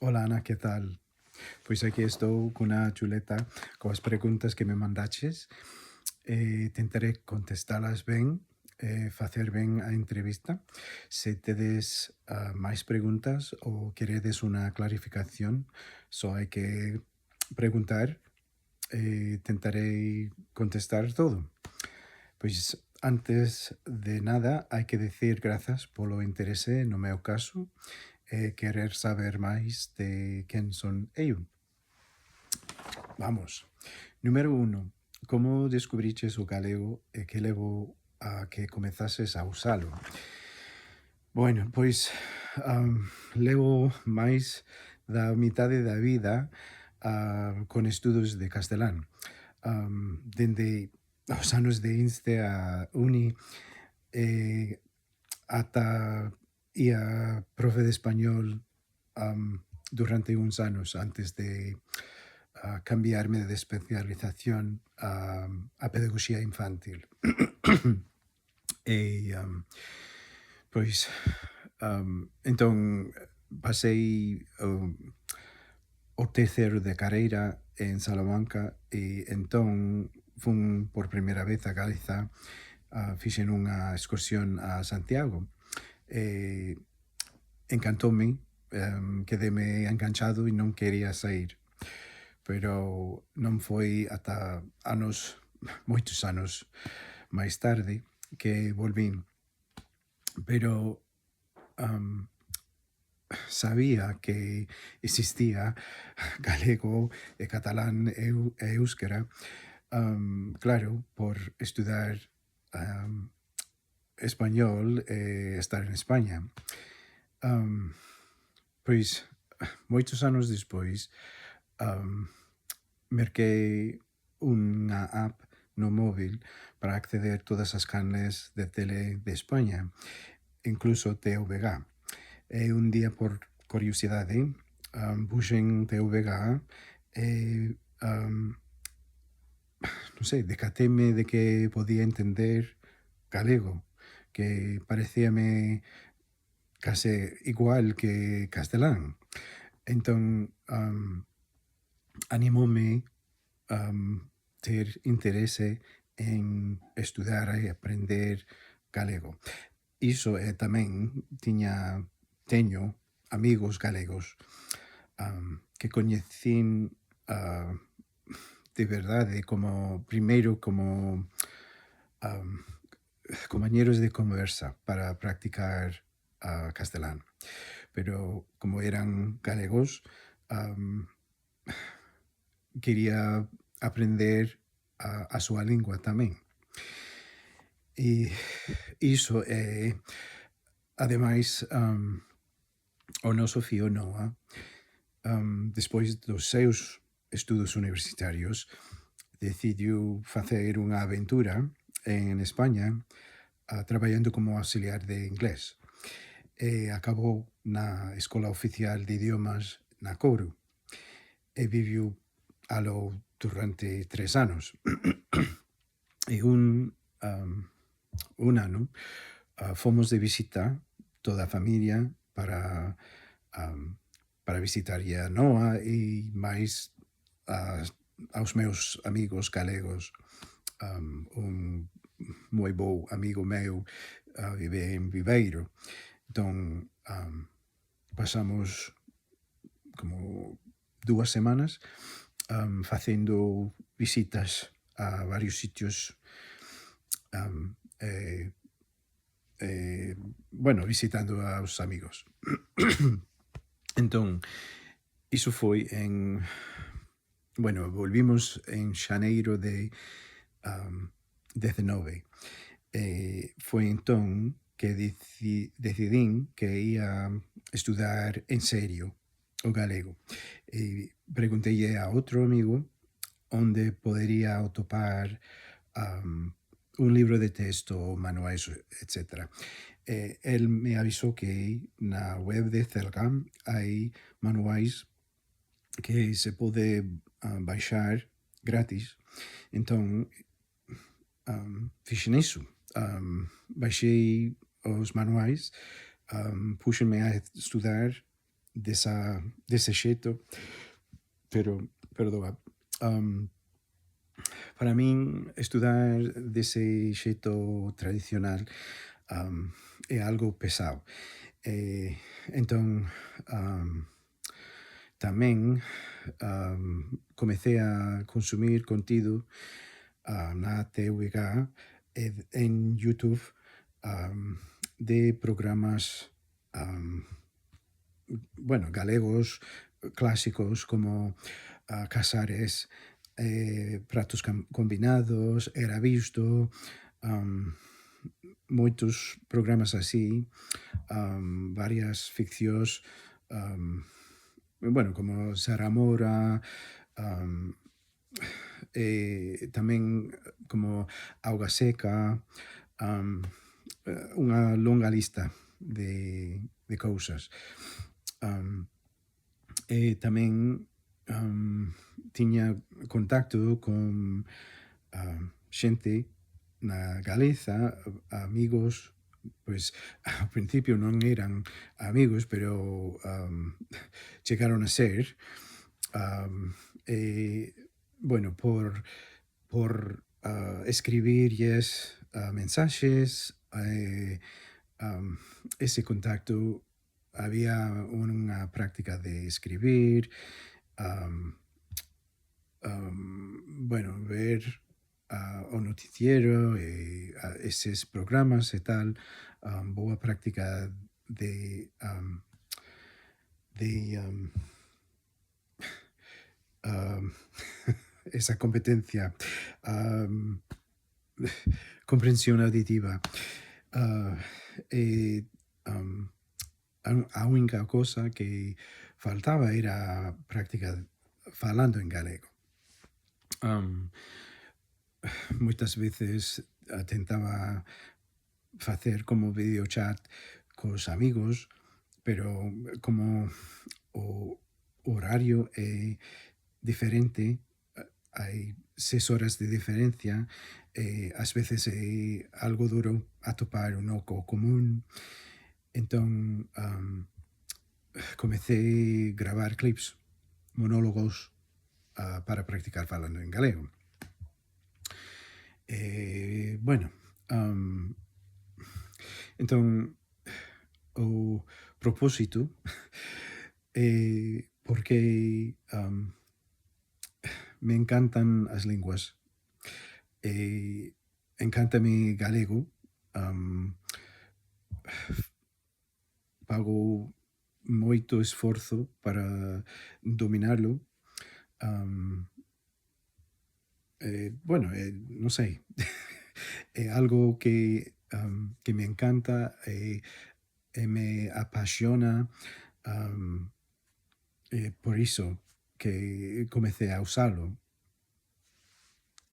Hola Ana, ¿qué tal? Pois aquí estou cunha chuleta coas preguntas que me mandaches. Tentaré contestalas ben, facer ben a entrevista. Se tedes máis preguntas ou queredes unha clarificación, só hai que preguntar e tentarei contestar todo. Pois antes de nada hai que decir grazas polo interese no meu caso e querer saber máis de quen son eu. Vamos. Número 1. Como descubriches o galego e que levou a que comezases a usalo? Bueno, pois levo máis da mitade da vida con estudos de castelán. Dende os anos de Inste a uni ata ia profe de español durante uns anos antes de cambiarme de especialización a pedagogía infantil. E, pois, entón, pasei o terceiro de carreira en Salamanca e entón fun por primeira vez a Galiza, fixen unha excursión a Santiago e encantoume, quedeme enganchado e non quería sair. Pero non foi ata moitos anos máis tarde que volvín. Pero sabía que existía galego e catalán e éusquera, claro, por estudar español e estar en España. Pois, moitos anos despois, merquei unha app no móvil para acceder todas as canles de tele de España, incluso TVG. E un día, por curiosidade, puxen TVG e, non sei, decateme de que podía entender galego, que parecíame case igual que castelán. Entón, animoume ter interese en estudar e aprender galego. Iso tamén teño amigos galegos que coñecín de verdade primeiro como compañeros de conversa para practicar castelán. Pero como eran galegos, quería aprender a súa lingua tamén. E iso ademais, o noso fío Noa, despois dos seus estudos universitarios, decidiu facer unha aventura en España traballando como auxiliar de inglés. E acabou na Escola Oficial de Idiomas na Couro e viviu aló durante 3 anos. E un ano fomos de visita toda a familia para visitarlle a Noa e máis aos meus amigos galegos. Un moi bo amigo meu vive en Viveiro. Entón, pasamos como 2 semanas facendo visitas a varios sitios, bueno, visitando aos amigos. Entón, iso foi volvimos en xaneiro de 19. Foi entón que decidín que ia estudar en serio o galego. E pregunteille a outro amigo onde podería atopar un libro de texto, manuais, etcétera. El me avisou que na web de Celgam hai manuais que se pode baixar gratis. Entón, fixen iso. Baixei os manuais, puxenme a estudar dese xeito, pero, perdoa, para min estudar dese xeito tradicional é algo pesado. Entón, tamén comecei a consumir contido na TVG en YouTube de programas bueno, galegos clásicos como Casares, Pratos Combinados, Era Visto, moitos programas así, varias ficcións, bueno, como Sara Mora, tamén como Auga Seca, unha longa lista de cousas. E tamén tiña contacto con xente na Galeza, amigos, pois ao principio non eran amigos, pero chegaron a ser. Bueno, por escribirlles mensaxes, ese contacto había unha práctica de escribir, bueno, ver o noticiero e eses programas e tal, boa práctica de um, esa competencia, comprensión auditiva. E a única cosa que faltaba era a práctica falando en galego. Moitas veces tentaba facer como videochat cos amigos, pero como o horario é diferente, hai 6 horas de diferencia, ás veces é algo duro atopar un oco común. Entón, comecei gravar clips, monólogos, para practicar falando en galego. Bueno, entón, o propósito porque me encantan as linguas. Encántame galego, pago moito esforzo para dominalo. Bueno, non sei, é algo que me encanta e me apasiona, por iso que comecei a usalo.